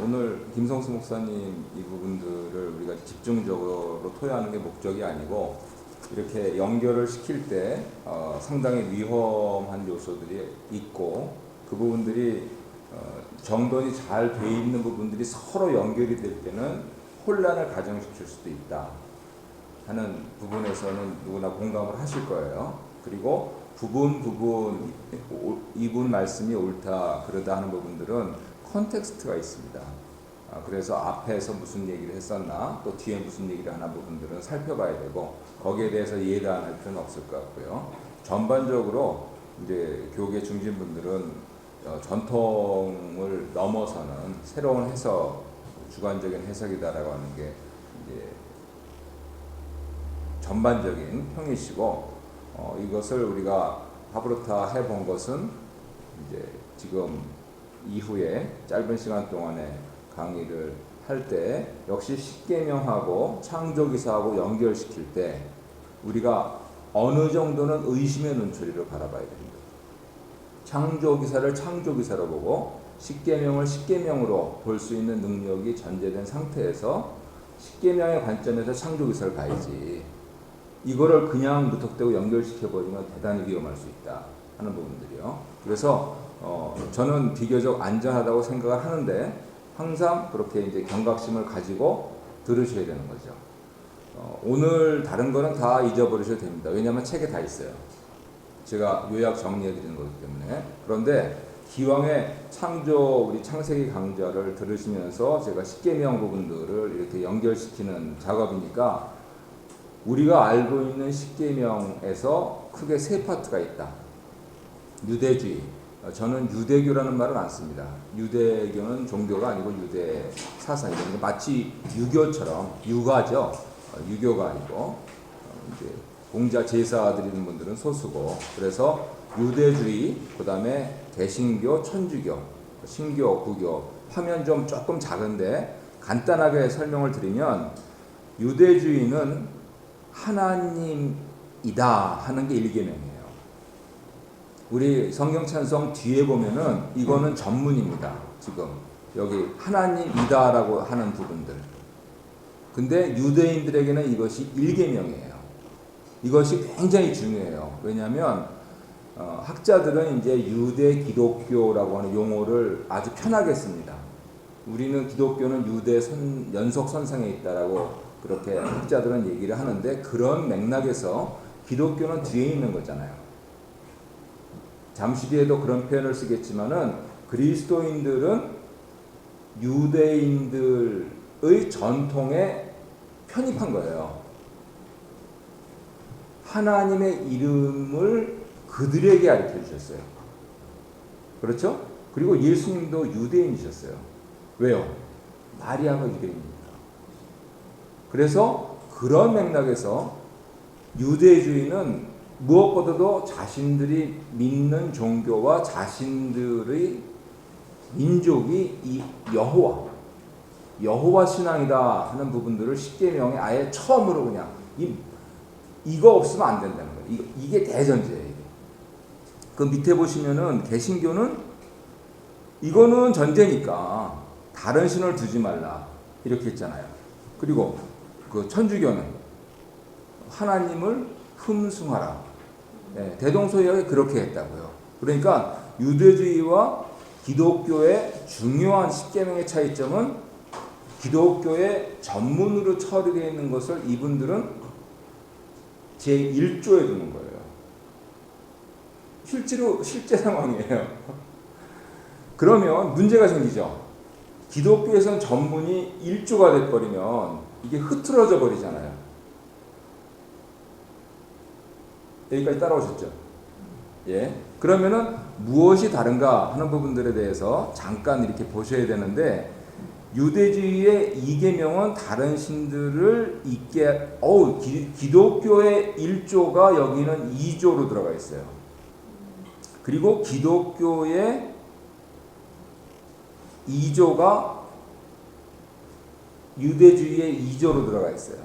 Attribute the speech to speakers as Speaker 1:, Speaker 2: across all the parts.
Speaker 1: 오늘 김성수 목사님 이 부분들을 우리가 집중적으로 토의하는 게 목적이 아니고 이렇게 연결을 시킬 때 상당히 위험한 요소들이 있고 그 부분들이 정돈이 잘 돼 있는 부분들이 서로 연결이 될 때는 혼란을 가정시킬 수도 있다 하는 부분에서는 누구나 공감을 하실 거예요. 그리고 부분 이분 말씀이 옳다 그러다 하는 부분들은 컨텍스트가 있습니다. 그래서 앞에서 무슨 얘기를 했었나 또 뒤에 무슨 얘기를 하나 부분들은 살펴봐야 되고 거기에 대해서 예단할 필요는 없을 것 같고요. 전반적으로 이제 교계 중진분들은 전통을 넘어서는 새로운 해석, 주관적인 해석이다라고 하는 게 이제 전반적인 평이시고 이것을 우리가 하브르타 해본 것은 이제 지금 이후에 짧은 시간 동안에 강의를 할 때 역시 십계명하고 창조기사하고 연결시킬 때 우리가 어느 정도는 의심의 눈초리로 바라봐야 됩니다. 창조기사를 창조기사로 보고 십계명을 십계명으로 볼 수 있는 능력이 전제된 상태에서 십계명의 관점에서 창조기사를 봐야지 이거를 그냥 무턱대고 연결시켜버리면 대단히 위험할 수 있다 하는 부분들이요. 그래서 저는 비교적 안전하다고 생각을 하는데 항상 그렇게 이제 경각심을 가지고 들으셔야 되는 거죠. 오늘 다른 거는 다 잊어버리셔도 됩니다. 왜냐하면 책에 다 있어요. 제가 요약 정리해 드리는 거기 때문에. 그런데 기왕에 우리 창세기 강좌를 들으시면서 제가 십계명 부분들을 이렇게 연결시키는 작업이니까 우리가 알고 있는 십계명에서 크게 세 파트가 있다. 유대주의. 저는 유대교라는 말은 안 씁니다. 유대교는 종교가 아니고 유대 사상이거든요. 마치 유교처럼 유가죠. 유교가 아니고 이제 공자 제사 드리는 분들은 소수고 그래서 유대주의, 그 다음에 개신교, 천주교, 신교, 구교 하면 좀 조금 작은데 간단하게 설명을 드리면 유대주의는 하나님이다 하는 게 1계명이에요. 우리 성경 찬송 뒤에 보면은 이거는 전문입니다. 지금 여기 하나님이다라고 하는 부분들. 근데 유대인들에게는 이것이 1계명이에요. 이것이 굉장히 중요해요. 왜냐하면 학자들은 이제 유대 기독교라고 하는 용어를 아주 편하게 씁니다. 우리는 기독교는 유대 연속 선상에 있다라고 그렇게 학자들은 얘기를 하는데 그런 맥락에서 기독교는 뒤에 있는 거잖아요. 잠시 뒤에도 그런 표현을 쓰겠지만은 그리스도인들은 유대인들의 전통에 편입한 거예요. 하나님의 이름을 그들에게 가르쳐 주셨어요. 그렇죠? 그리고 예수님도 유대인이셨어요. 왜요? 마리아가 유대인입니다. 그래서 그런 맥락에서 유대주의는 무엇보다도 자신들이 믿는 종교와 자신들의 민족이 이 여호와 신앙이다 하는 부분들을 십계명에 아예 처음으로 그냥 이거 없으면 안 된다는 거예요. 이게 대전제예요. 그 밑에 보시면은 개신교는 이거는 전제니까 다른 신을 두지 말라 이렇게 했잖아요. 그리고 그 천주교는 하나님을 흠숭하라. 네, 대동소이하게 그렇게 했다고요. 그러니까 유대주의와 기독교의 중요한 십계명의 차이점은 기독교의 전문으로 처리되어 있는 것을 이분들은 제1조에 두는 거예요. 실제 상황이에요. 그러면 문제가 생기죠. 기독교에서는 전문이 1조가 돼버리면 이게 흐트러져 버리잖아요. 여기까지 따라오셨죠? 예. 그러면은 무엇이 다른가 하는 부분들에 대해서 잠깐 이렇게 보셔야 되는데 유대주의의 2계명은 다른 신들을 있게 기독교의 1조가 여기는 2조로 들어가 있어요. 그리고 기독교의 2조가 유대주의의 2조로 들어가 있어요.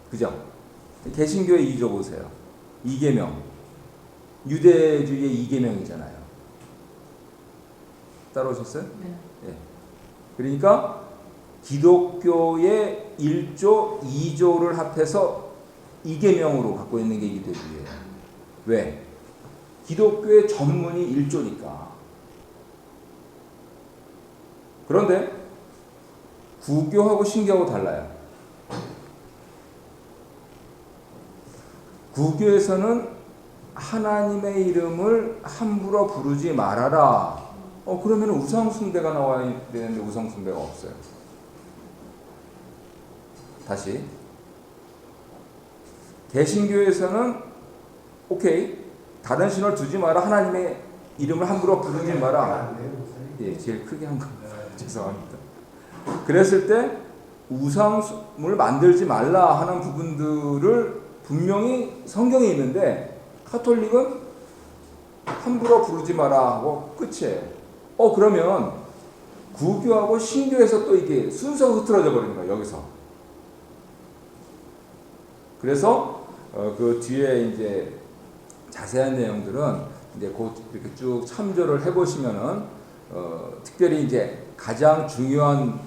Speaker 1: 그죠? 개신교의 2조 보세요. 2계명. 유대주의의 2계명이잖아요. 따라오셨어요?
Speaker 2: 네.
Speaker 1: 예. 그러니까 기독교의 1조, 2조를 합해서 이계명으로 갖고 있는 게 유대주의예요. 왜? 기독교의 전문이 1조니까. 그런데 구교하고 신교하고 달라요. 구교에서는 하나님의 이름을 함부로 부르지 말아라. 그러면 우상숭배가 나와야 되는데 우상숭배가 없어요. 다시. 개신교에서는 오케이. 다른 신을 두지 마라. 하나님의 이름을 함부로 부르지 마라. 예, 제일 크게 한 거. 죄송합니다. 그랬을 때 우상을 만들지 말라 하는 부분들을 분명히 성경에 있는데 카톨릭은 함부로 부르지 마라 하고 끝이에요. 그러면 구교하고 신교에서 또 이게 순서가 흐트러져 버리는 거예요. 여기서. 그래서 그 뒤에 이제 자세한 내용들은 이제 곧 이렇게 쭉 참조를 해보시면은 특별히 이제 가장 중요한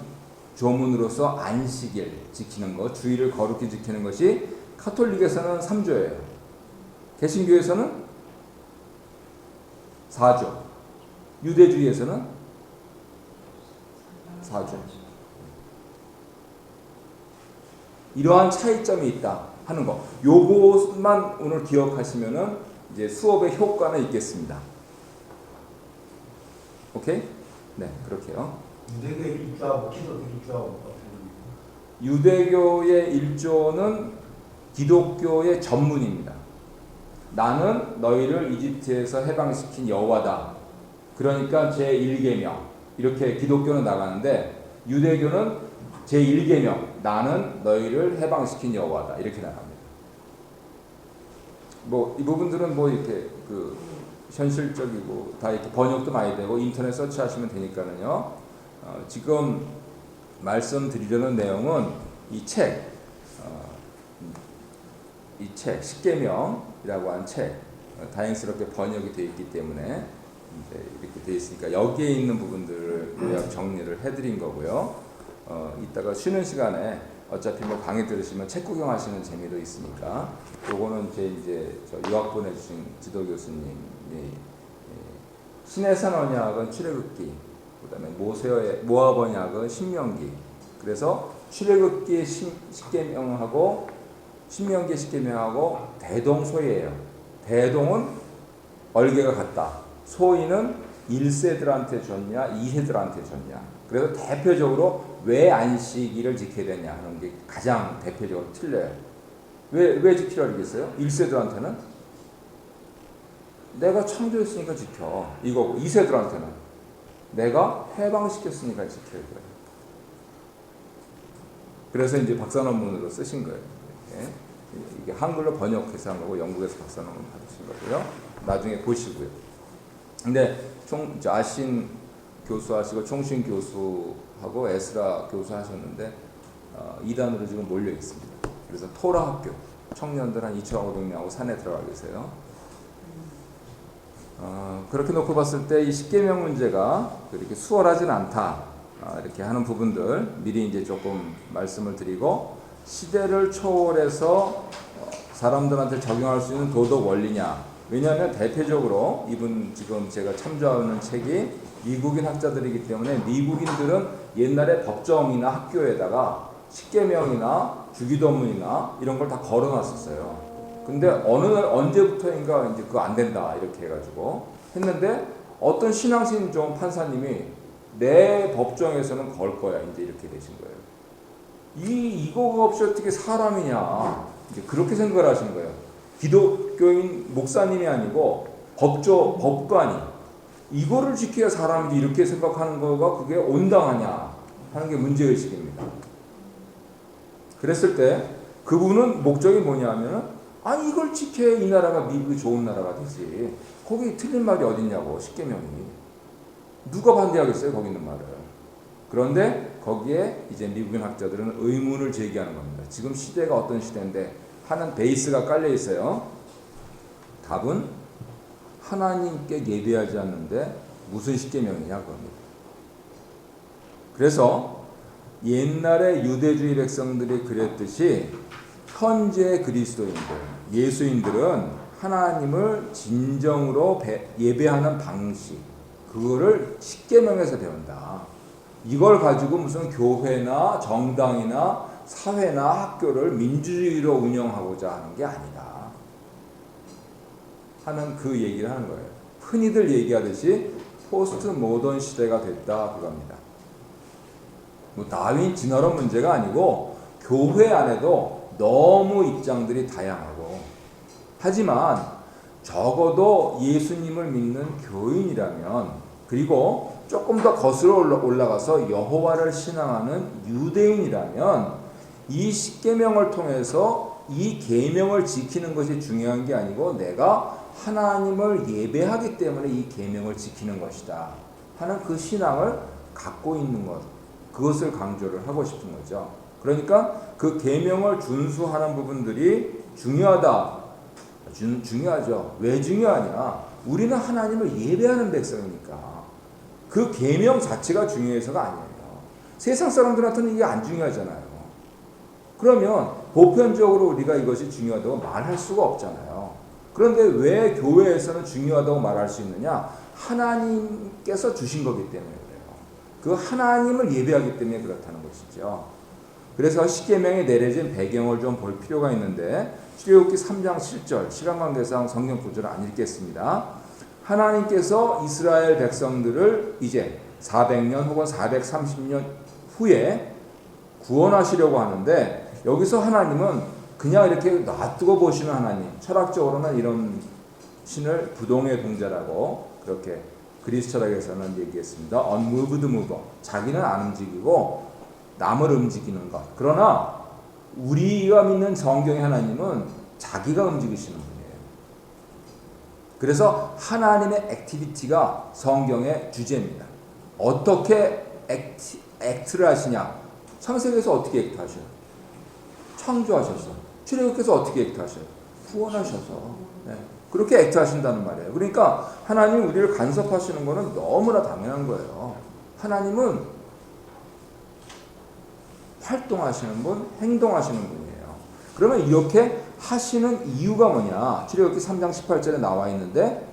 Speaker 1: 조문으로서 안식일 지키는 것, 주의를 거룩히 지키는 것이 카톨릭에서는 3조예요. 개신교에서는 4조, 유대주의에서는 4조. 이러한 차이점이 있다 하는 거. 요것만 오늘 기억하시면은 이제 수업의 효과는 있겠습니다. 오케이? 네, 그렇게요.
Speaker 2: 유대교의 1조하고 기독교 1조하고
Speaker 1: 유대교의 1조는 기독교의 전문입니다. 나는 너희를 이집트에서 해방시킨 여호와다. 그러니까 제1계명 이렇게 기독교는 나가는데 유대교는 제1계명 나는 너희를 해방시킨 여호와다 이렇게 나갑니다. 이 부분들은 이렇게 그 현실적이고 다 이렇게 번역도 많이 되고 인터넷 서치하시면 되니까는요. 지금 말씀드리려는 내용은 이 책 십계명이라고 한 책 다행스럽게 번역이 되어 있기 때문에 이제 이렇게 되어 있으니까 여기에 있는 부분들을 요약 정리를 해드린 거고요. 이따가 쉬는 시간에 어차피 강의 들으시면 책 구경하시는 재미도 있으니까 요거는 이제 저 유학 보내주신 지도 교수님이 신해산 언약은 출애굽기, 그다음에 모압 언약은 신명기. 그래서 출애굽기 십계명하고 신명기 십계명하고 대동소이예요. 대동은 얼개가 같다. 소이는 1세들한테 줬냐, 2세들한테 줬냐. 그래서 대표적으로 왜 안식일을 지켜야 되냐 하는 게 가장 대표적으로 틀려요. 왜 지키라 그러겠어요? 1세들한테는 내가 창조했으니까 지켜 이거고 2세들한테는 내가 해방시켰으니까 지켜야 돼요. 그래서 이제 박사 논문으로 쓰신 거예요. 이게 한글로 번역해서 한 거고 영국에서 박사 논문 받으신 거고요. 나중에 보시고요. 근데 아신 교수 하시고 총신 교수하고 에스라 교수 하셨는데 2단으로 지금 몰려 있습니다. 그래서 토라 학교 청년들 한 2,500명하고 산에 들어가 계세요. 그렇게 놓고 봤을 때 이 십계명 문제가 그렇게 수월하진 않다. 이렇게 하는 부분들 미리 이제 조금 말씀을 드리고 시대를 초월해서 사람들한테 적용할 수 있는 도덕 원리냐. 왜냐하면 대표적으로 이분 지금 제가 참조하는 책이 미국인 학자들이기 때문에 미국인들은 옛날에 법정이나 학교에다가 십계명이나 주기도문이나 이런 걸 다 걸어놨었어요. 근데 어느 날 언제부터인가 이제 그거 안 된다 이렇게 해가지고 했는데 어떤 신앙심 좋은 판사님이 내 법정에서는 걸 거야 이제 이렇게 되신 거예요. 이거가 없이 어떻게 사람이냐 이제 그렇게 생각을 하신 거예요. 기독교인 목사님이 아니고 법관이 이거를 지켜야 사람이지 이렇게 생각하는 거가 그게 온당하냐 하는 게 문제의식입니다. 그랬을 때 그분은 목적이 뭐냐면은 아니 이걸 지켜야 이 나라가 미국이 좋은 나라가 되지. 거기 틀린 말이 어딨냐고 십계명이. 누가 반대하겠어요 거기 있는 말을. 그런데 거기에 이제 미국인 학자들은 의문을 제기하는 겁니다. 지금 시대가 어떤 시대인데 하는 베이스가 깔려 있어요. 답은 하나님께 예배하지 않는데 무슨 십계명이냐 그겁니다. 그래서 옛날에 유대주의 백성들이 그랬듯이 현재 그리스도인들, 예수인들은 하나님을 진정으로 예배하는 방식, 그거를 십계명에서 배운다. 이걸 가지고 무슨 교회나 정당이나 사회나 학교를 민주주의로 운영하고자 하는 게 아니다 하는 그 얘기를 하는 거예요. 흔히들 얘기하듯이 포스트 모던 시대가 됐다 그겁니다. 뭐 다윈 진화론 문제가 아니고 교회 안에도 너무 입장들이 다양하고, 하지만 적어도 예수님을 믿는 교인이라면, 그리고 조금 더 거슬러 올라가서 여호와를 신앙하는 유대인이라면 이 십계명을 통해서 이 계명을 지키는 것이 중요한 게 아니고 내가 하나님을 예배하기 때문에 이 계명을 지키는 것이다 하는 그 신앙을 갖고 있는 것, 그것을 강조를 하고 싶은 거죠. 그러니까 그 계명을 준수하는 부분들이 중요하다. 중요하죠. 왜 중요하냐? 우리는 하나님을 예배하는 백성이니까 그 계명 자체가 중요해서가 아니에요. 세상 사람들한테는 이게 안 중요하잖아요. 그러면 보편적으로 우리가 이것이 중요하다고 말할 수가 없잖아요. 그런데 왜 교회에서는 중요하다고 말할 수 있느냐? 하나님께서 주신 거기 때문에 그래요. 그 하나님을 예배하기 때문에 그렇다는 것이죠. 그래서 십계명에 내려진 배경을 좀 볼 필요가 있는데, 출애굽기 3장 7절, 시간 관계상 성경 구절을 안 읽겠습니다. 하나님께서 이스라엘 백성들을 이제 400년 혹은 430년 후에 구원하시려고 하는데, 여기서 하나님은 그냥 이렇게 놔두고 보시는 하나님, 철학적으로는 이런 신을 부동의 동자라고 그렇게 그리스 철학에서는 얘기했습니다. unmoved mover, 자기는 안 움직이고 남을 움직이는 것. 그러나 우리가 믿는 성경의 하나님은 자기가 움직이시는 분이에요. 그래서 하나님의 액티비티가 성경의 주제입니다. 어떻게 액트를 하시냐? 창세기에서 어떻게 액트하셔요? 창조하셔서. 출애굽기에서 어떻게 액트하셔요? 구원하셔서. 네. 그렇게 액트하신다는 말이에요. 그러니까 하나님 우리를 간섭하시는 것은 너무나 당연한 거예요. 하나님은 활동하시는 분, 행동하시는 분이에요. 그러면 이렇게 하시는 이유가 뭐냐? 출애굽기 3장 18절에 나와 있는데,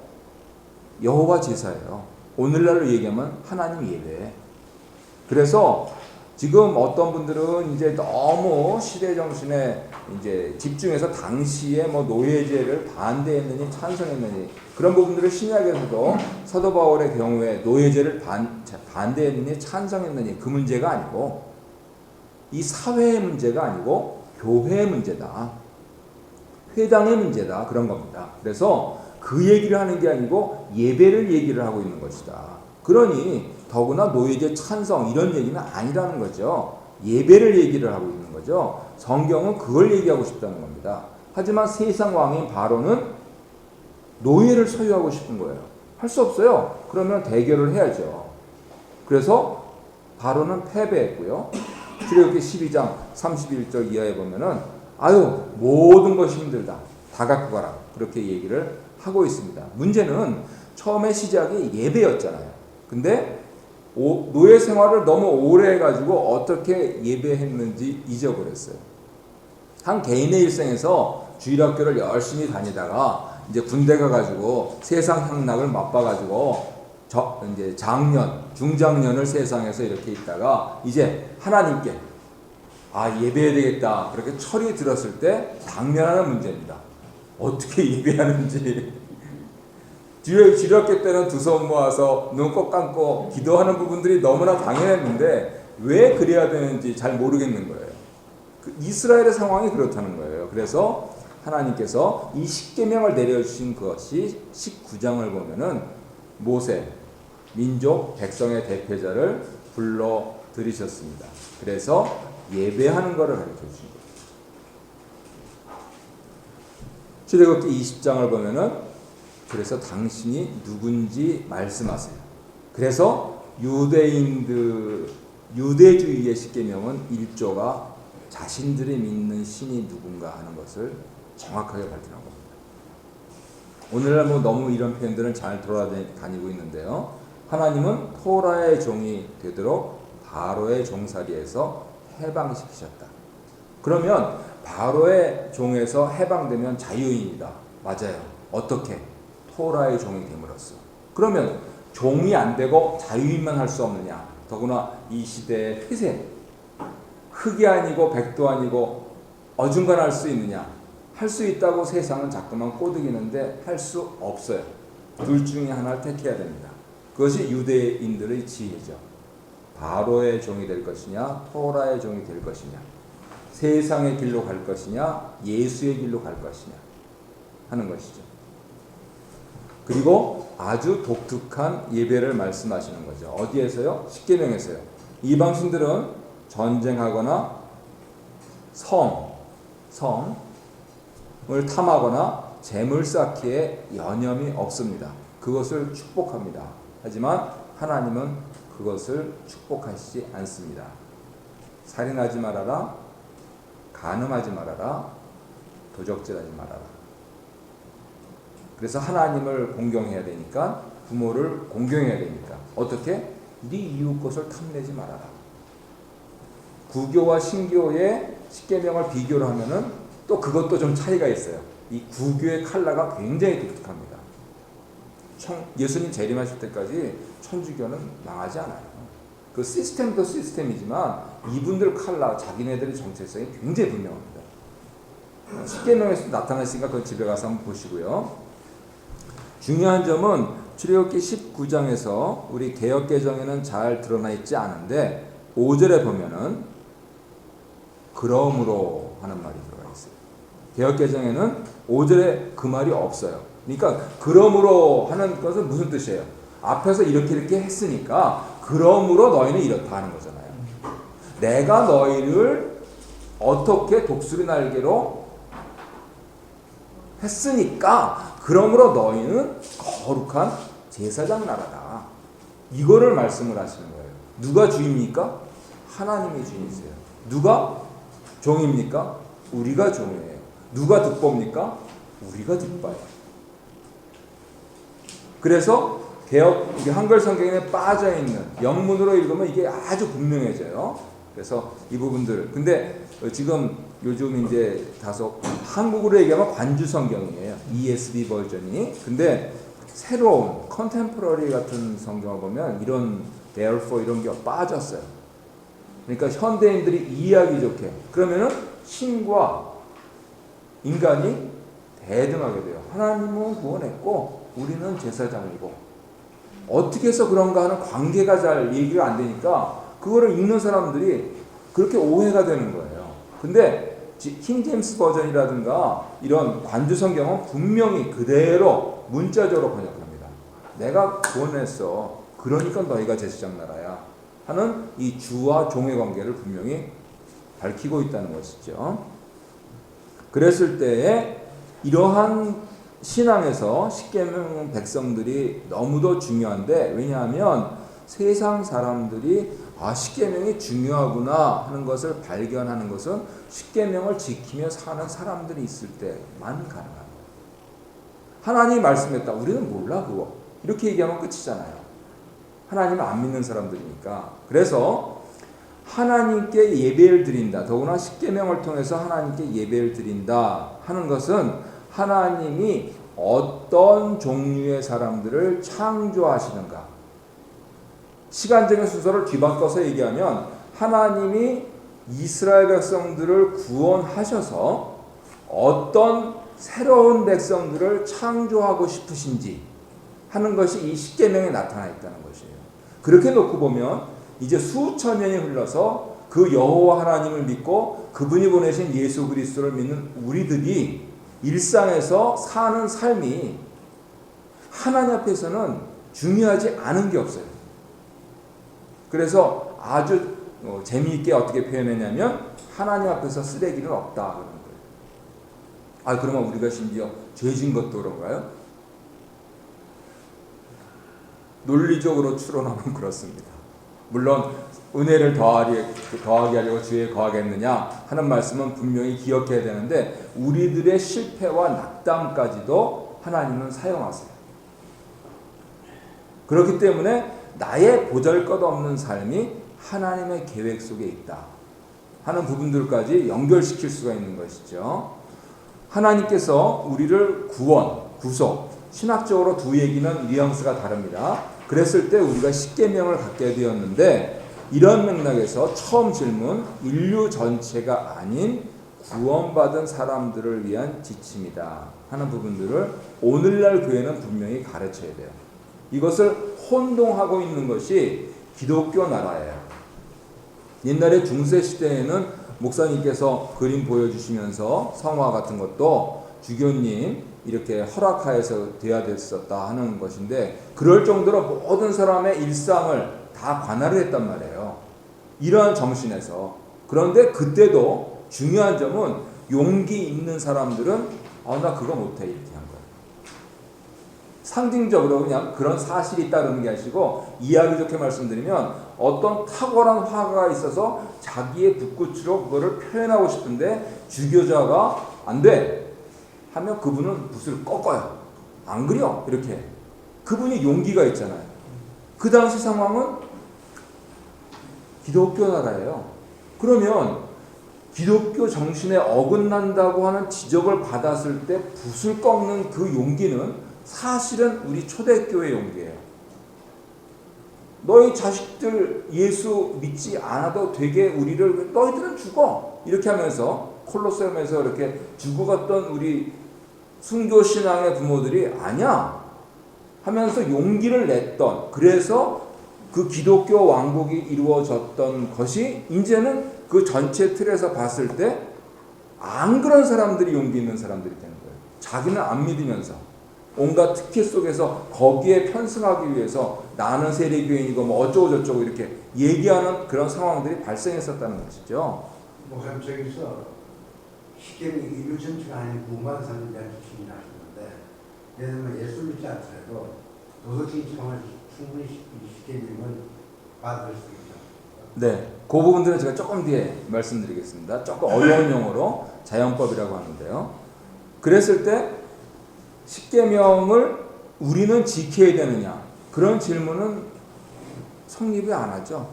Speaker 1: 여호와 제사예요. 오늘날로 얘기하면 하나님 예배. 그래서 지금 어떤 분들은 이제 너무 시대 정신에 이제 집중해서 당시에 뭐 노예제를 반대했느니 찬성했느니, 그런 부분들을 신약에서도 사도 바울의 경우에 노예제를 반대했느니 찬성했느니 그 문제가 아니고, 이 사회의 문제가 아니고 교회의 문제다, 회당의 문제다, 그런 겁니다. 그래서 그 얘기를 하는 게 아니고 예배를 얘기를 하고 있는 것이다. 그러니 더구나 노예제 찬성 이런 얘기는 아니라는 거죠. 예배를 얘기를 하고 있는 거죠. 성경은 그걸 얘기하고 싶다는 겁니다. 하지만 세상 왕인 바로는 노예를 소유하고 싶은 거예요. 할 수 없어요. 그러면 대결을 해야죠. 그래서 바로는 패배했고요. 출애굽기 12장 31절 이하에 보면은 모든 것이 힘들다, 다 갖고 가라, 그렇게 얘기를 하고 있습니다. 문제는 처음에 시작이 예배였잖아요. 근데 노예 생활을 너무 오래 해가지고 어떻게 예배했는지 잊어버렸어요. 한 개인의 일생에서 주일학교를 열심히 다니다가 이제 군대 가가지고 세상 향락을 맛봐가지고 이제 장년, 중장년을 세상에서 이렇게 있다가 이제 하나님께 예배해야 되겠다, 그렇게 철이 들었을 때 당면하는 문제입니다. 어떻게 예배하는지. 주일학교 때는 두 손 모아서 눈 꼭 감고 기도하는 부분들이 너무나 당연했는데 왜 그래야 되는지 잘 모르겠는 거예요. 이스라엘의 상황이 그렇다는 거예요. 그래서 하나님께서 이 십계명을 내려주신 것이 19장을 보면은 모세, 민족, 백성의 대표자를 불러 들이셨습니다. 그래서 예배하는 것을 가르쳐 주신 거예요. 출애굽기 20장을 보면은 그래서 당신이 누군지 말씀하세요. 그래서 유대주의의 십계명은 1조가 자신들이 믿는 신이 누군가 하는 것을 정확하게 밝히는 겁니다. 오늘날 너무 이런 표현들은 잘 돌아다니고 있는데요. 하나님은 토라의 종이 되도록 바로의 종살이에서 해방시키셨다. 그러면 바로의 종에서 해방되면 자유인이다. 맞아요. 어떻게? 토라의 종이 됨으로써. 그러면 종이 안 되고 자유인만 할 수 없느냐? 더구나 이 시대의 폐쇄, 흑이 아니고 백도 아니고 어중간할 수 있느냐? 할 수 있다고 세상은 자꾸만 꼬드기는데 할 수 없어요. 둘 중에 하나를 택해야 됩니다. 그것이 유대인들의 지혜죠. 바로의 종이 될 것이냐, 토라의 종이 될 것이냐, 세상의 길로 갈 것이냐, 예수의 길로 갈 것이냐 하는 것이죠. 그리고 아주 독특한 예배를 말씀하시는 거죠. 어디에서요? 십계명에서요. 이방신들은 전쟁하거나 성을 탐하거나 재물 쌓기에 여념이 없습니다. 그것을 축복합니다. 하지만 하나님은 그것을 축복하시지 않습니다. 살인하지 말아라, 간음하지 말아라, 도적질하지 말아라. 그래서 하나님을 공경해야 되니까, 부모를 공경해야 되니까 어떻게? 네 이웃 것을 탐내지 말아라. 구교와 신교의 십계명을 비교를 하면은 또 그것도 좀 차이가 있어요. 이 구교의 칼라가 굉장히 독특합니다. 예수님 재림하실 때까지 천주교는 망하지 않아요. 그 시스템도 시스템이지만 이분들 칼라, 자기네들의 정체성이 굉장히 분명합니다. 십계명에서 나타났으니까 그건 집에 가서 한번 보시고요. 중요한 점은 출애굽기 19장에서 우리 개역개정에는 잘 드러나 있지 않은데 5절에 보면은 그러므로 하는 말이 들어가 있어요. 개역개정에는 5절에 그 말이 없어요. 그러니까 그러므로 하는 것은 무슨 뜻이에요? 앞에서 이렇게 했으니까 그러므로 너희는 이렇다 하는 거잖아요. 내가 너희를 어떻게 독수리 날개로 했으니까 그러므로 너희는 거룩한 제사장 나라다. 이거를 말씀을 하시는 거예요. 누가 주입니까? 하나님이 주인이세요. 누가 종입니까? 우리가 종이에요. 누가 득보입니까? 우리가 득보예요. 그래서 개역 한글 성경에 빠져 있는 영문으로 읽으면 이게 아주 분명해져요. 그래서 이 부분들. 근데 지금 요즘 이제 다소 한국으로 얘기하면 관주 성경이에요. ESV 버전이. 근데 새로운 컨템포러리 같은 성경을 보면 이런 therefore 이런 게 빠졌어요. 그러니까 현대인들이 이해하기 좋게. 그러면은 신과 인간이 대등하게 돼요. 하나님은 구원했고 우리는 제사장이고 어떻게 해서 그런가 하는 관계가 잘 얘기가 안 되니까 그거를 읽는 사람들이 그렇게 오해가 되는 거예요. 근데 킹제임스 버전이라든가 이런 관주 성경은 분명히 그대로 문자적으로 번역합니다. 내가 구원했어. 그러니까 너희가 제사장 나라야. 하는 이 주와 종의 관계를 분명히 밝히고 있다는 것이죠. 그랬을 때에 이러한 신앙에서 십계명 백성들이 너무도 중요한데 왜냐하면 세상 사람들이 십계명이 중요하구나 하는 것을 발견하는 것은 십계명을 지키며 사는 사람들이 있을 때만 가능합니다. 하나님이 말씀했다. 우리는 몰라 그거. 이렇게 얘기하면 끝이잖아요. 하나님을 안 믿는 사람들이니까. 그래서 하나님께 예배를 드린다. 더구나 십계명을 통해서 하나님께 예배를 드린다 하는 것은 하나님이 어떤 종류의 사람들을 창조하시는가. 시간적인 순서를 뒤바꿔서 얘기하면 하나님이 이스라엘 백성들을 구원하셔서 어떤 새로운 백성들을 창조하고 싶으신지 하는 것이 이 십계명에 나타나 있다는 것이에요. 그렇게 놓고 보면 이제 수천 년이 흘러서 그 여호와 하나님을 믿고 그분이 보내신 예수 그리스도를 믿는 우리들이 일상에서 사는 삶이 하나님 앞에서는 중요하지 않은 게 없어요. 그래서 아주 재미있게 어떻게 표현했냐면 하나님 앞에서 쓰레기는 없다 그런 거예요. 그러면 우리가 심지어 죄진 것도 그런가요? 논리적으로 추론하면 그렇습니다. 물론 은혜를 더하게 하려고 주에 거하겠느냐 하는 말씀은 분명히 기억해야 되는데 우리들의 실패와 낙담까지도 하나님은 사용하세요. 그렇기 때문에 나의 보잘것없는 삶이 하나님의 계획 속에 있다 하는 부분들까지 연결시킬 수가 있는 것이죠. 하나님께서 우리를 구원, 구속, 신학적으로 두 얘기는 뉘앙스가 다릅니다. 그랬을 때 우리가 십계명을 갖게 되었는데, 이런 맥락에서 처음 질문, 인류 전체가 아닌 구원받은 사람들을 위한 지침이다 하는 부분들을 오늘날 교회는 분명히 가르쳐야 돼요. 이것을 혼동하고 있는 것이 기독교 나라예요. 옛날에 중세시대에는 목사님께서 그림 보여주시면서 성화 같은 것도 주교님 이렇게 허락하여서 돼야 됐었다 하는 것인데, 그럴 정도로 모든 사람의 일상을 다 관할을 했단 말이에요. 이러한 정신에서. 그런데 그때도 중요한 점은 용기 있는 사람들은 나 그거 못해 이렇게 한 거예요. 상징적으로 그냥 그런 사실이 있다는 게 아니고, 이해하기 좋게 말씀드리면 어떤 탁월한 화가가 있어서 자기의 붓끝으로 그거를 표현하고 싶은데 주교자가 안 돼 하면 그분은 붓을 꺾어요. 안 그려 이렇게. 그분이 용기가 있잖아요. 그 당시 상황은 기독교 나라예요. 그러면 기독교 정신에 어긋난다고 하는 지적을 받았을 때 붓을 꺾는 그 용기는 사실은 우리 초대교회 용기예요. 너희 자식들 예수 믿지 않아도 되게 우리를, 너희들은 죽어 이렇게 하면서 콜로세움에서 이렇게 죽어갔던 우리 순교신앙의 부모들이 아니야 하면서 용기를 냈던, 그래서 그 기독교 왕국이 이루어졌던 것이 이제는 그 전체 틀에서 봤을 때 안 그런 사람들이 용기 있는 사람들이 되는 거예요. 자기는 안 믿으면서 온갖 특혜 속에서 거기에 편승하기 위해서 나는 세례교인이고 뭐 어쩌고 저쩌고 이렇게 얘기하는 그런 상황들이 발생했었다는 것이죠.
Speaker 2: 목사님 저기서 십계명이 인류 전체가 아닌 구원받은 사람에 대한 지침이라 하셨는데, 예를 들면 예수 믿지 않더라도 도덕적인 지방을 충분히 십계명은 받을 수 있죠.
Speaker 1: 네, 그 부분들은 제가 조금 뒤에 말씀드리겠습니다. 조금 어려운 용어로 자연법이라고 하는데요. 그랬을 때 십계명을 우리는 지켜야 되느냐, 그런 질문은 성립이 안 하죠.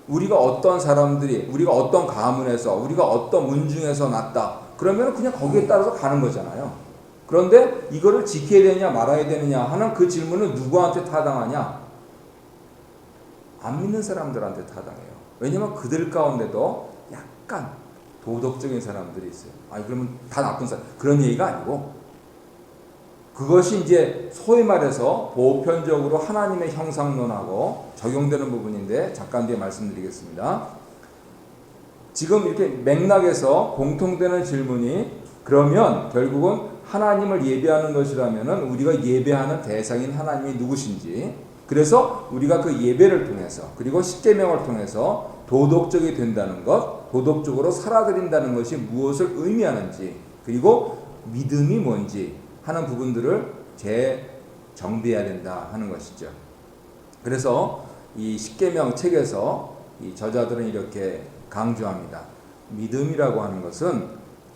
Speaker 1: 우리가 어떤 사람들이, 우리가 어떤 가문에서, 우리가 어떤 문중에서 났다 그러면 그냥 거기에 따라서 가는 거잖아요. 그런데 이거를 지켜야 되느냐 말아야 되느냐 하는 그 질문은 누구한테 타당하냐? 안 믿는 사람들한테 타당해요. 왜냐면 그들 가운데도 약간 도덕적인 사람들이 있어요. 아니 그러면 다 나쁜 사람, 그런 얘기가 아니고, 그것이 이제 소위 말해서 보편적으로 하나님의 형상론하고 적용되는 부분인데, 잠깐 뒤에 말씀드리겠습니다. 지금 이렇게 맥락에서 공통되는 질문이, 그러면 결국은 하나님을 예배하는 것이라면 우리가 예배하는 대상인 하나님이 누구신지, 그래서 우리가 그 예배를 통해서 그리고 십계명을 통해서 도덕적이 된다는 것, 도덕적으로 살아드린다는 것이 무엇을 의미하는지, 그리고 믿음이 뭔지 하는 부분들을 재정비해야 된다 하는 것이죠. 그래서 이 십계명 책에서 이 저자들은 이렇게 강조합니다. 믿음이라고 하는 것은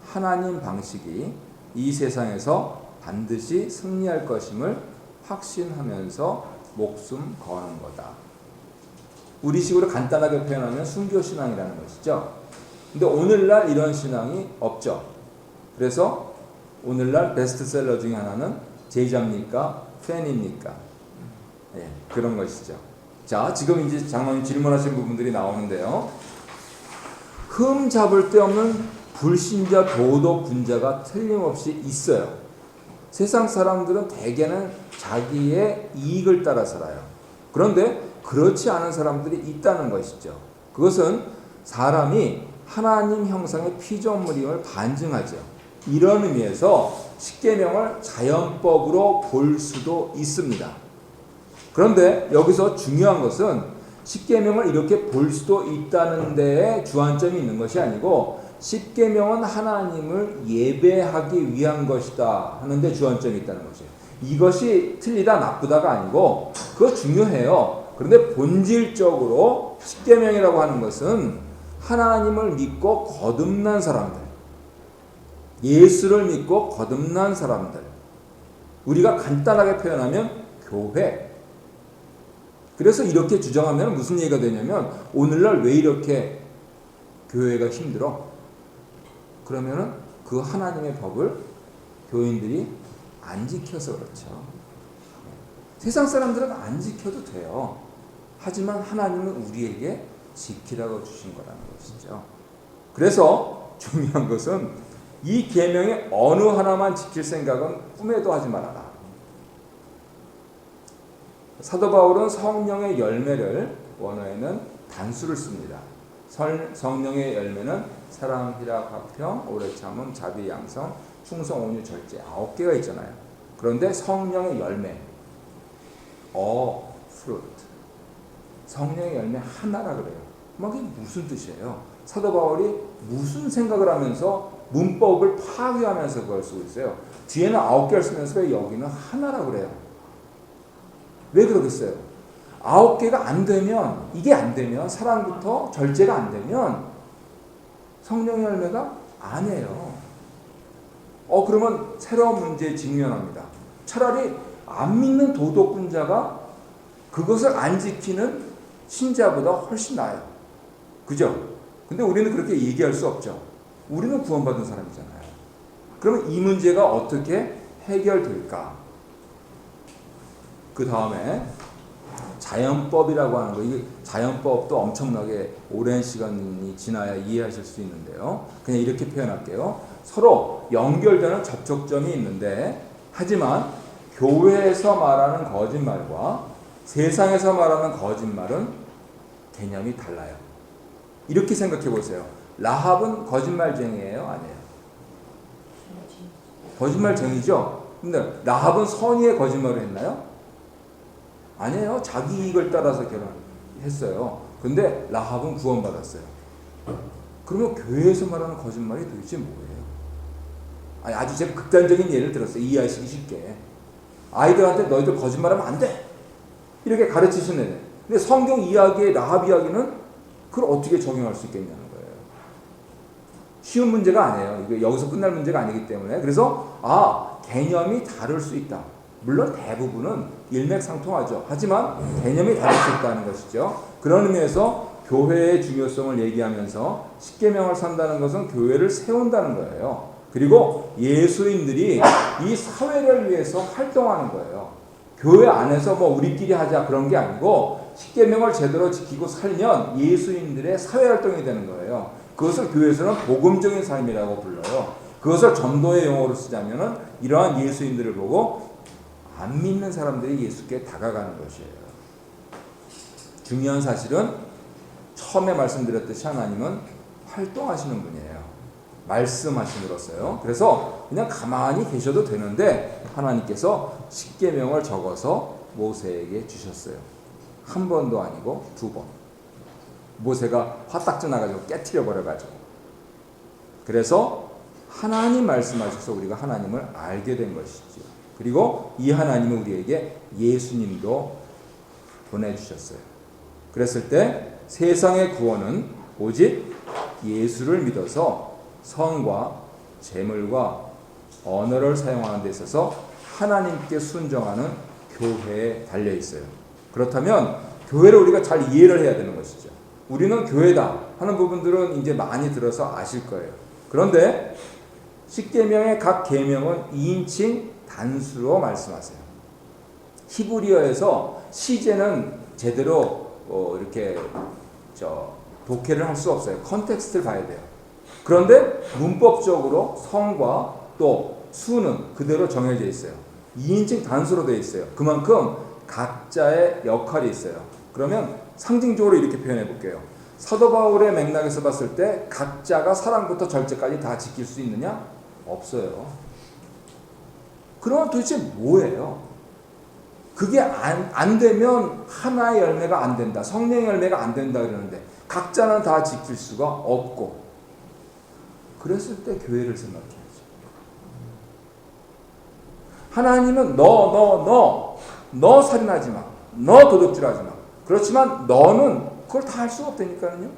Speaker 1: 하나님 방식이 이 세상에서 반드시 승리할 것임을 확신하면서 목숨 거는 거다. 우리식으로 간단하게 표현하면 순교신앙이라는 것이죠. 근데 오늘날 이런 신앙이 없죠. 그래서 오늘날 베스트셀러 중에 하나는 제자입니까? 팬입니까? 예, 그런 것이죠. 자, 지금 이제 장로님 질문하신 부분들이 나오는데요. 흠 잡을 데 없는 불신자 도덕 분자가 틀림없이 있어요. 세상 사람들은 대개는 자기의 이익을 따라 살아요. 그런데 그렇지 않은 사람들이 있다는 것이죠. 그것은 사람이 하나님 형상의 피조물임을 반증하죠. 이런 의미에서 십계명을 자연법으로 볼 수도 있습니다. 그런데 여기서 중요한 것은 십계명을 이렇게 볼 수도 있다는 데에 주안점이 있는 것이 아니고, 십계명은 하나님을 예배하기 위한 것이다 하는데 주안점이 있다는 것이에요. 이것이 틀리다 나쁘다가 아니고 그거 중요해요. 그런데 본질적으로 십계명이라고 하는 것은 하나님을 믿고 거듭난 사람들, 예수를 믿고 거듭난 사람들, 우리가 간단하게 표현하면 교회, 그래서 이렇게 주장하면 무슨 얘기가 되냐면 오늘날 왜 이렇게 교회가 힘들어? 그러면은 그 하나님의 법을 교인들이 안 지켜서 그렇죠. 세상 사람들은 안 지켜도 돼요. 하지만 하나님은 우리에게 지키라고 주신 거라는 것이죠. 그래서 중요한 것은 이 계명의 어느 하나만 지킬 생각은 꿈에도 하지 말아라. 사도 바울은 성령의 열매를 원어에는 단수를 씁니다. 성령의 열매는 사랑, 희락, 화평, 오래 참음, 자비, 양성, 충성, 온유, 절제 9개가 있잖아요. 그런데 성령의 열매, fruit, 성령의 열매 하나라 그래요. 그게 무슨 뜻이에요? 사도 바울이 무슨 생각을 하면서 문법을 파괴하면서 그걸 쓰고 있어요. 뒤에는 9개를 쓰면서 여기는 하나라 그래요. 왜 그러겠어요? 9개가 안 되면, 이게 안 되면, 사랑부터 절제가 안 되면 성령의 열매가 아니에요. 그러면 새로운 문제에 직면합니다. 차라리 안 믿는 도덕군자가 그것을 안 지키는 신자보다 훨씬 나아요. 그죠? 근데 우리는 그렇게 얘기할 수 없죠. 우리는 구원받은 사람이잖아요. 그러면 이 문제가 어떻게 해결될까? 그 다음에 자연법이라고 하는 거, 이 자연법도 엄청나게 오랜 시간이 지나야 이해하실 수 있는데요. 그냥 이렇게 표현할게요. 서로 연결되는 접촉점이 있는데, 하지만 교회에서 말하는 거짓말과 세상에서 말하는 거짓말은 개념이 달라요. 이렇게 생각해 보세요. 라합은 거짓말쟁이에요? 아니에요? 거짓말쟁이죠? 근데 라합은 선의의 거짓말을 했나요? 아니에요. 자기 이익을 따라서 결혼했어요. 근데 라합은 구원받았어요. 그러면 교회에서 말하는 거짓말이 도대체 뭐예요? 아주 제가 극단적인 예를 들었어요. 이해하시기 쉽게. 아이들한테 너희들 거짓말하면 안 돼. 이렇게 가르치시는. 근데 성경 이야기의 라합 이야기는 그걸 어떻게 적용할 수 있겠냐는 거예요. 쉬운 문제가 아니에요. 이게 여기서 끝날 문제가 아니기 때문에. 그래서 개념이 다를 수 있다. 물론 대부분은 일맥상통하죠. 하지만 개념이 다를 수 있다는 것이죠. 그런 의미에서 교회의 중요성을 얘기하면서 십계명을 산다는 것은 교회를 세운다는 거예요. 그리고 예수인들이 이 사회를 위해서 활동하는 거예요. 교회 안에서 우리끼리 하자 그런 게 아니고 십계명을 제대로 지키고 살면 예수인들의 사회활동이 되는 거예요. 그것을 교회에서는 복음적인 삶이라고 불러요. 그것을 전도의 용어로 쓰자면은 이러한 예수인들을 보고 안 믿는 사람들이 예수께 다가가는 것이에요. 중요한 사실은 처음에 말씀드렸듯이 하나님은 활동하시는 분이에요. 말씀하심으로써요. 그래서 그냥 가만히 계셔도 되는데 하나님께서 십계명을 적어서 모세에게 주셨어요. 한 번도 아니고 2번. 모세가 화딱지 나가지고 깨트려 버려가지고. 그래서 하나님 말씀하셔서 우리가 하나님을 알게 된 것이죠. 그리고 이 하나님은 우리에게 예수님도 보내주셨어요. 그랬을 때 세상의 구원은 오직 예수를 믿어서 성과 재물과 언어를 사용하는 데 있어서 하나님께 순종하는 교회에 달려 있어요. 그렇다면 교회를 우리가 잘 이해를 해야 되는 것이죠. 우리는 교회다 하는 부분들은 이제 많이 들어서 아실 거예요. 그런데 십계명의 각 계명은 2인칭 단수로 말씀하세요. 히브리어에서 시제는 제대로 이렇게 독해를 할 수 없어요. 컨텍스트를 봐야 돼요. 그런데 문법적으로 성과 또 수는 그대로 정해져 있어요. 2인칭 단수로 되어 있어요. 그만큼 각자의 역할이 있어요. 그러면 상징적으로 이렇게 표현해 볼게요. 사도 바울의 맥락에서 봤을 때 각자가 사랑부터 절제까지 다 지킬 수 있느냐? 없어요. 그러면 도대체 뭐예요? 그게 안 되면 하나의 열매가 안 된다. 성령의 열매가 안 된다 그러는데 각자는 다 지킬 수가 없고 그랬을 때 교회를 생각해야죠. 하나님은 너 살인하지 마. 너 도둑질하지 마. 그렇지만 너는 그걸 다 할 수가 없다니까요.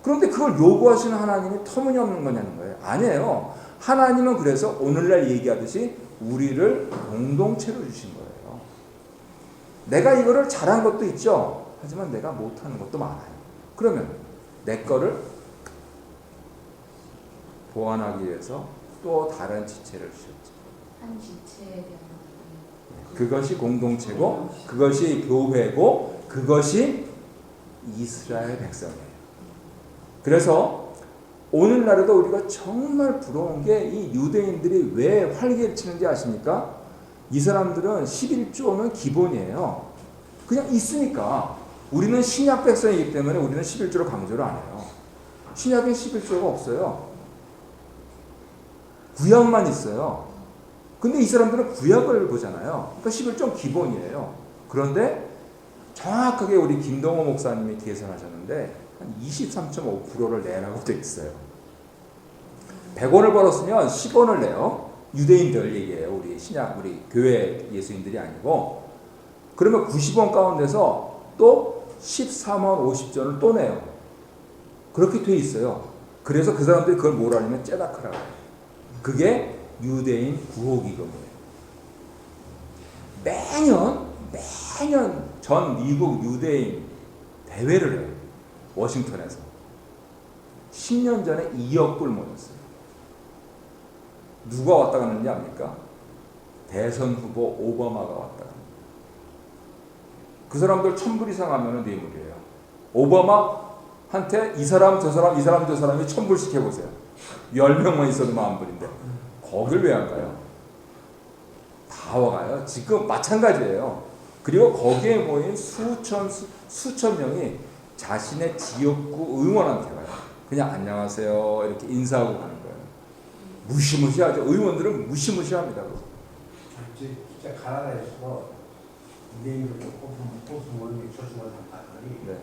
Speaker 1: 그런데 그걸 요구하시는 하나님이 터무니없는 거냐는 거예요. 아니에요. 하나님은 그래서 오늘날 얘기하듯이 우리를 공동체로 주신 거예요. 내가 이거를 잘한 것도 있죠. 하지만 내가 못하는 것도 많아요. 그러면 내 거를 보완하기 위해서 또 다른 지체를 주셨죠.
Speaker 3: 한 지체에 대한
Speaker 1: 그것이 공동체고, 그것이 교회고, 그것이 이스라엘 백성이에요. 그래서 오늘날에도 우리가 정말 부러운 게 이 유대인들이 왜 활개를 치는지 아십니까? 이 사람들은 11조는 기본이에요. 그냥 있으니까. 우리는 신약 백성이기 때문에 우리는 11조를 강조를 안 해요. 신약에 11조가 없어요. 구약만 있어요. 근데 이 사람들은 구약을 보잖아요. 그러니까 11조는 기본이에요. 그런데 정확하게 우리 김동호 목사님이 계산하셨는데 한 23.5%를 내라고 돼 있어요. 100원을 벌었으면 10원을 내요. 유대인들 얘기예요. 우리 신약, 우리 교회 예수인들이 아니고. 그러면 90원 가운데서 또 13원 50전을 또 내요. 그렇게 돼 있어요. 그래서 그 사람들이 그걸 뭐라 하냐면 째다크라고 해요. 그게 유대인 구호기금이에요. 매년 전 미국 유대인 대회를 해요. 워싱턴에서. 10년 전에 2억 불 모였어요. 누가 왔다 갔는지 압니까? 대선 후보 오바마가 왔다 갑니다. 그 사람들 1000불 이상 하면 뇌물이에요. 오바마한테 이 사람 저 사람 이 사람 저 사람이 1000불씩 해보세요. 10명만 있어도 10,000불인데 거길 왜 안 가요? 다 와가요. 지금 마찬가지예요. 그리고 거기에 모인 수천 명이 자신의 지역구 의원한테 가요. 그냥 안녕하세요 이렇게 인사하고 가는 거예요. 무시무시하죠. 의원들은 무시무시합니다.
Speaker 2: 진짜 가나다에서 유대인들 호수모임이 초승을 봤더니
Speaker 1: 네.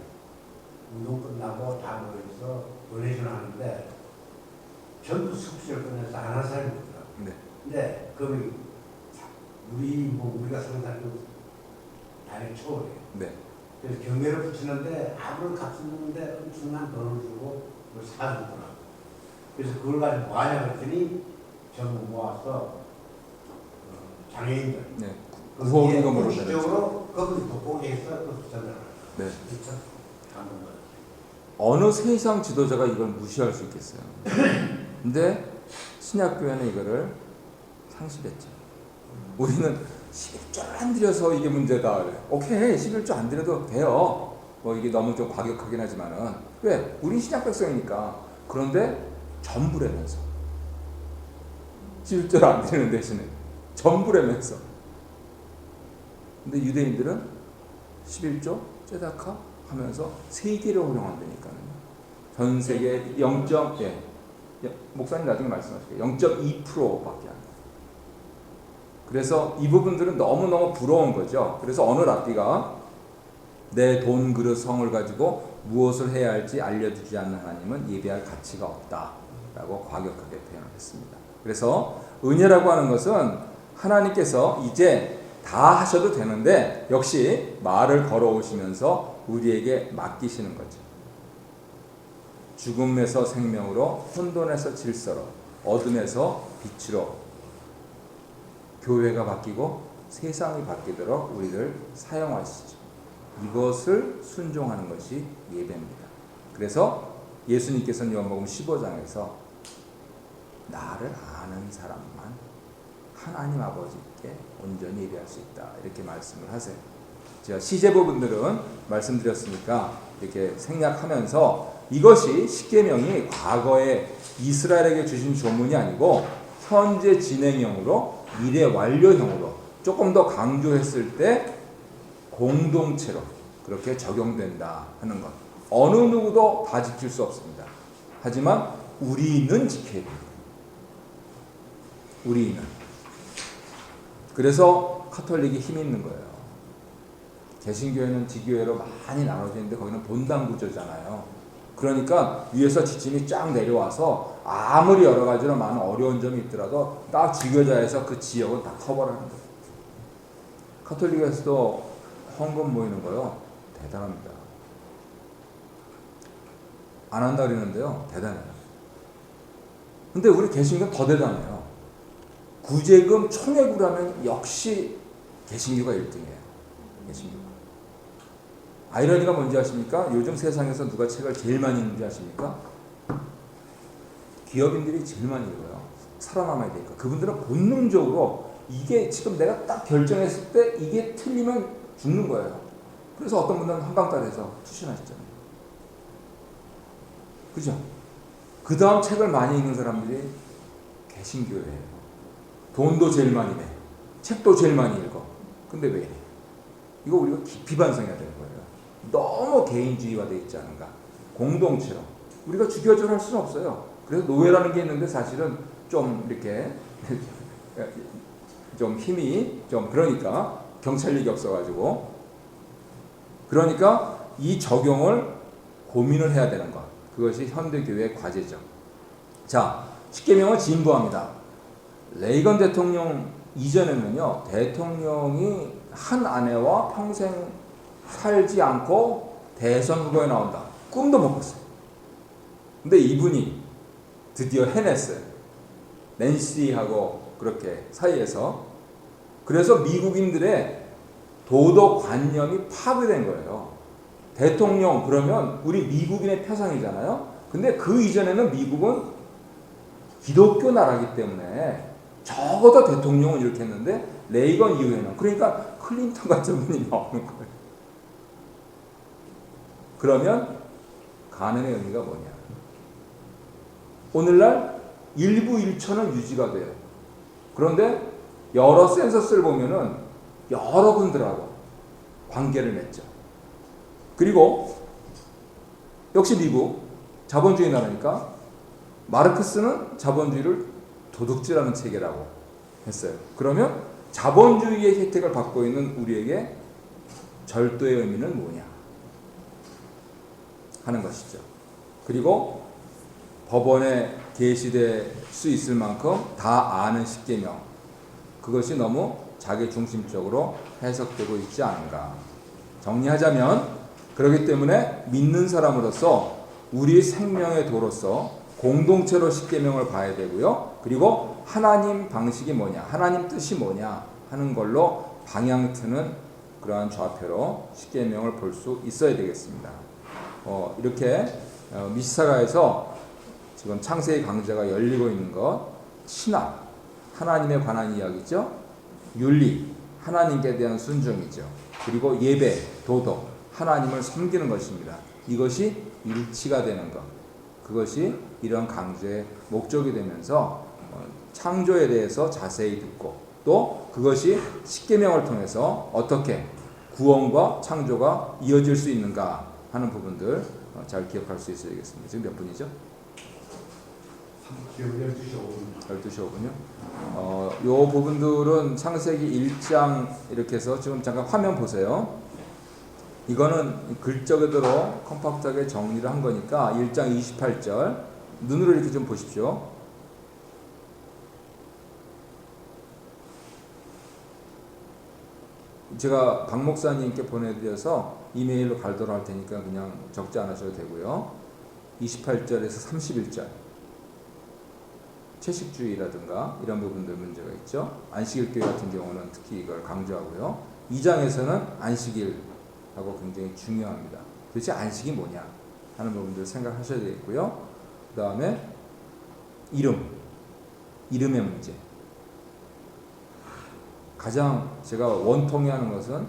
Speaker 2: 운동 끝나고 다 모여서 도네이션 하는데 전부 숙제를 끝내서 안 한 사람이 없더라고요.
Speaker 1: 네.
Speaker 2: 근데 그 우리가 상상하는 단의 초월이에요.
Speaker 1: 네.
Speaker 2: 그래서 경매를 붙이는데 아무런 값 없는데 엄청난 돈을 주고 그걸 사주더라고요. 그래서 그걸 가지고 뭐 하냐 그랬더니 전부 모아서 장애인들
Speaker 1: 네. 구호기금으로
Speaker 2: 공식적으로 그분이 돋보기해서 그 숫자를
Speaker 1: 네.
Speaker 2: 그렇죠? 한번
Speaker 1: 어느 세상 지도자가 이걸 무시할 수 있겠어요. 근데 신약교회는 이거를 상실했죠. 우리는 11조를 안 드려서 이게 문제다. 오케이, 11조 안 드려도 돼요. 뭐 이게 너무 좀 과격하긴 하지만은 왜? 우리 신약 백성이니까. 그런데 전부라면서 11조를 안 드리는 대신에 전부라면서. 근데 유대인들은 11조 째다카 하면서 세계를 활용한다니까요. 전 세계 0. 목사님 나중에 말씀하실게요. 0.2%밖에 안 돼요. 그래서 이 부분들은 너무너무 부러운 거죠. 그래서 어느 랍비가 내 돈 그릇 성을 가지고 무엇을 해야 할지 알려주지 않는 하나님은 예배할 가치가 없다라고 과격하게 표현을 했습니다. 그래서 은혜라고 하는 것은 하나님께서 이제 다 하셔도 되는데 역시 말을 걸어오시면서 우리에게 맡기시는 거죠. 죽음에서 생명으로, 혼돈에서 질서로, 어둠에서 빛으로 교회가 바뀌고 세상이 바뀌도록 우리를 사용하시죠. 이것을 순종하는 것이 예배입니다. 그래서 예수님께서는 요한복음 15장에서 나를 아는 사람만 하나님 아버지께 온전히 예배할 수 있다 이렇게 말씀을 하세요. 제가 시제 부분들은 말씀드렸으니까 이렇게 생략하면서 이것이 십계명이 과거에 이스라엘에게 주신 조문이 아니고 현재 진행형으로 미래 완료형으로 조금 더 강조했을 때 공동체로 그렇게 적용된다 하는 것. 어느 누구도 다 지킬 수 없습니다. 하지만 우리는 지켜야 됩니다. 우리는. 그래서 카톨릭이 힘 있는 거예요. 개신교회는 지교회로 많이 나눠져 있는데 거기는 본당 구조잖아요. 그러니까 위에서 지침이 쫙 내려와서 아무리 여러 가지로 많은 어려운 점이 있더라도 딱 지교자에서 그 지역은 다 커버를 하는 거예요. 카톨릭에서도 헌금 모이는 거요. 대단합니다. 안 한다 그러는데요. 대단해요. 근데 우리 개신교는 더 대단해요. 구제금 총액으로 하면 역시 개신교가 1등이에요. 개신교가. 아이러니가 뭔지 아십니까? 요즘 세상에서 누가 책을 제일 많이 읽는지 아십니까? 기업인들이 제일 많이 읽어요. 살아남아야 되니까. 그분들은 본능적으로 이게 지금 내가 딱 결정했을 때 이게 틀리면 죽는 거예요. 그래서 어떤 분들은 한강가에서 투신하셨잖아요. 그죠? 그 다음 책을 많이 읽는 사람들이 개신교예요. 돈도 제일 많이 내. 책도 제일 많이 읽어. 근데 왜 이래? 이거 우리가 깊이 반성해야 되는 거예요. 너무 개인주의화되어 있지 않은가. 공동체로. 우리가 주교적으로 할 수는 없어요. 그래서 노예라는 게 있는데 사실은 좀 이렇게 좀 힘이 좀 그러니까 경찰력이 없어가지고 그러니까 이 적용을 고민을 해야 되는 것. 그것이 현대교회의 과제죠. 자, 십계명은 진부합니다. 레이건 대통령 이전에는요, 대통령이 한 아내와 평생 살지 않고 대선 후보에 나온다. 꿈도 못 꿨어요. 근데 이분이 드디어 해냈어요. 낸시하고 그렇게 사이에서. 그래서 미국인들의 도덕 관념이 파괴된 거예요. 대통령 그러면 우리 미국인의 표상이잖아요. 근데 그 이전에는 미국은 기독교 나라이기 때문에 적어도 대통령은 이렇게 했는데 레이건 이후에는 그러니까 클린턴 같은 분이 나오는 거예요. 그러면 가늠의 의미가 뭐냐? 오늘날 일부 일처는 유지가 돼요. 그런데 여러 센서스를 보면은 여러분들하고 관계를 맺죠. 그리고 역시 미국 자본주의 나라니까 마르크스는 자본주의를 도둑질하는 체계라고 했어요. 그러면 자본주의의 혜택을 받고 있는 우리에게 절도의 의미는 뭐냐 하는 것이죠. 그리고 법원에 게시될 수 있을 만큼 다 아는 십계명, 그것이 너무 자기중심적으로 해석되고 있지 않은가. 정리하자면 그렇기 때문에 믿는 사람으로서 우리 생명의 도로서 공동체로 십계명을 봐야 되고요. 그리고 하나님 방식이 뭐냐, 하나님 뜻이 뭐냐 하는 걸로 방향 트는 그러한 좌표로 십계명을 볼 수 있어야 되겠습니다. 이렇게 미시사가에서 지금 창세기 강좌가 열리고 있는 것, 신학, 하나님에 관한 이야기죠. 윤리, 하나님께 대한 순종이죠. 그리고 예배, 도덕, 하나님을 섬기는 것입니다. 이것이 일치가 되는 것, 그것이 이런 강좌의 목적이 되면서 창조에 대해서 자세히 듣고 또 그것이 십계명을 통해서 어떻게 구원과 창조가 이어질 수 있는가 하는 부분들 잘 기억할 수 있어야 되겠습니다. 지금 몇 분이죠? 12시 5분요. 요 부분들은 창세기 1장 이렇게 해서 지금 잠깐 화면 보세요. 이거는 글자 그대로 컴팩트하게 정리를 한 거니까 1장 28절 눈으로 이렇게 좀 보십시오. 제가 박 목사님께 보내드려서 이메일로 발도를 할 테니까 그냥 적지 않으셔도 되고요. 28절에서 31절 채식주의라든가 이런 부분들 문제가 있죠. 안식일교회 같은 경우는 특히 이걸 강조하고요. 2장에서는 안식일하고 굉장히 중요합니다. 도대체 안식이 뭐냐 하는 부분들을 생각하셔야 되겠고요. 그 다음에 이름의 문제. 가장 제가 원통해 하는 것은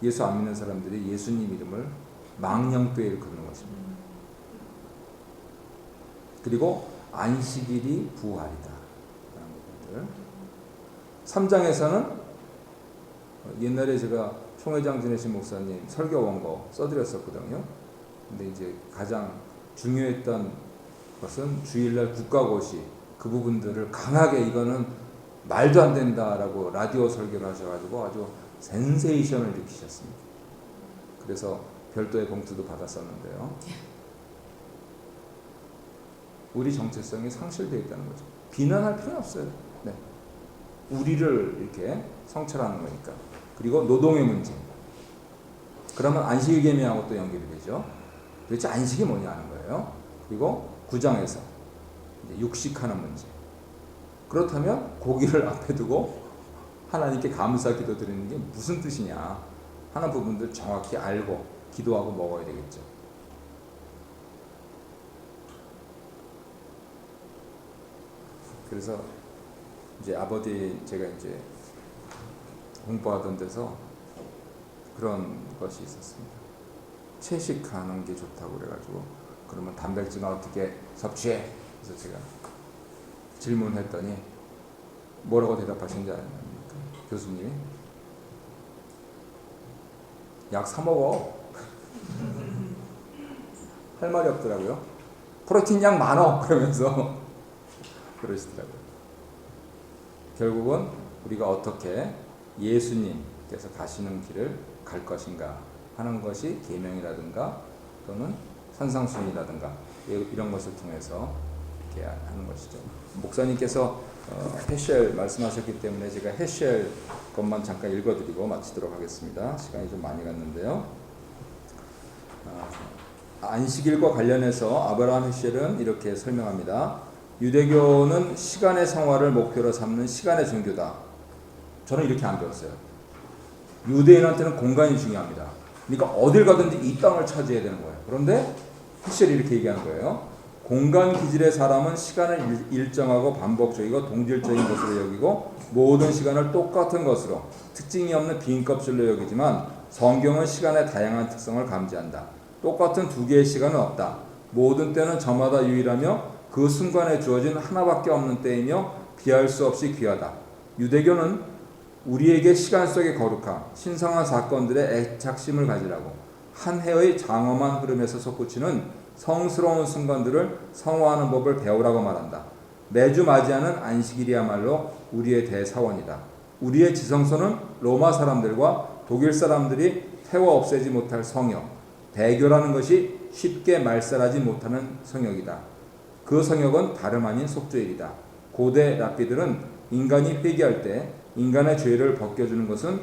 Speaker 1: 예수 안 믿는 사람들이 예수님 이름을 망령되이 일컫는 것입니다. 그리고 안식일이 부활이다. 3장에서는 옛날에 제가 총회장 지내신 목사님 설교 원고 써드렸었거든요. 근데 이제 가장 중요했던 것은 주일날 국가고시 그 부분들을 강하게 이거는 말도 안 된다라고 라디오 설교를 하셔가지고 아주 센세이션을 일으키셨습니다. 그래서 별도의 봉투도 받았었는데요. 우리 정체성이 상실되어 있다는 거죠. 비난할 필요는 없어요. 네. 우리를 이렇게 성찰하는 거니까. 그리고 노동의 문제. 그러면 안식일 계명하고 또 연결이 되죠. 도대체 안식이 뭐냐 하는 거예요. 그리고 9장에서 이제 육식하는 문제. 그렇다면 고기를 앞에 두고 하나님께 감사 기도 드리는 게 무슨 뜻이냐. 하는 부분들 정확히 알고 기도하고 먹어야 되겠죠. 그래서 이제 아버지 제가 이제 공부하던 데서 그런 것이 있었습니다. 채식하는 게 좋다고 그래가지고 그러면 단백질은 어떻게 섭취해? 그래서 제가 질문했더니 뭐라고 대답하신지 아십니까? 교수님이 약 사 먹어. 할 말이 없더라고요. 프로틴 양 많어 그러면서 그러시더라고요. 결국은 우리가 어떻게 예수님께서 가시는 길을 갈 것인가 하는 것이 계명이라든가 또는 산상수훈이라든가 이런 것을 통해서 이렇게 하는 것이죠. 목사님께서 헤셸 말씀하셨기 때문에 제가 헤셸 것만 잠깐 읽어드리고 마치도록 하겠습니다. 시간이 좀 많이 갔는데요. 안식일과 관련해서 아브라함 헤셸은 이렇게 설명합니다. 유대교는 시간의 성화를 목표로 삼는 시간의 종교다. 저는 이렇게 안 배웠어요. 유대인한테는 공간이 중요합니다. 그러니까 어딜 가든지 이 땅을 차지해야 되는 거예요. 그런데 헤셸이 이렇게 얘기하는 거예요. 공간 기질의 사람은 시간을 일정하고 반복적이고 동질적인 것으로 여기고 모든 시간을 똑같은 것으로 특징이 없는 빈 껍질로 여기지만 성경은 시간의 다양한 특성을 감지한다. 똑같은 두 개의 시간은 없다. 모든 때는 저마다 유일하며 그 순간에 주어진 하나밖에 없는 때이며 비할 수 없이 귀하다. 유대교는 우리에게 시간 속의 거룩함, 신성한 사건들의 애착심을 가지라고 한 해의 장엄한 흐름에서 솟구치는 성스러운 순간들을 성화하는 법을 배우라고 말한다. 매주 맞이하는 안식일이야말로 우리의 대사원이다. 우리의 지성소는 로마 사람들과 독일 사람들이 태워 없애지 못할 성역, 배교라는 것이 쉽게 말살하지 못하는 성역이다. 그 성역은 다름 아닌 속죄일이다. 고대 랍비들은 인간이 회개할 때 인간의 죄를 벗겨주는 것은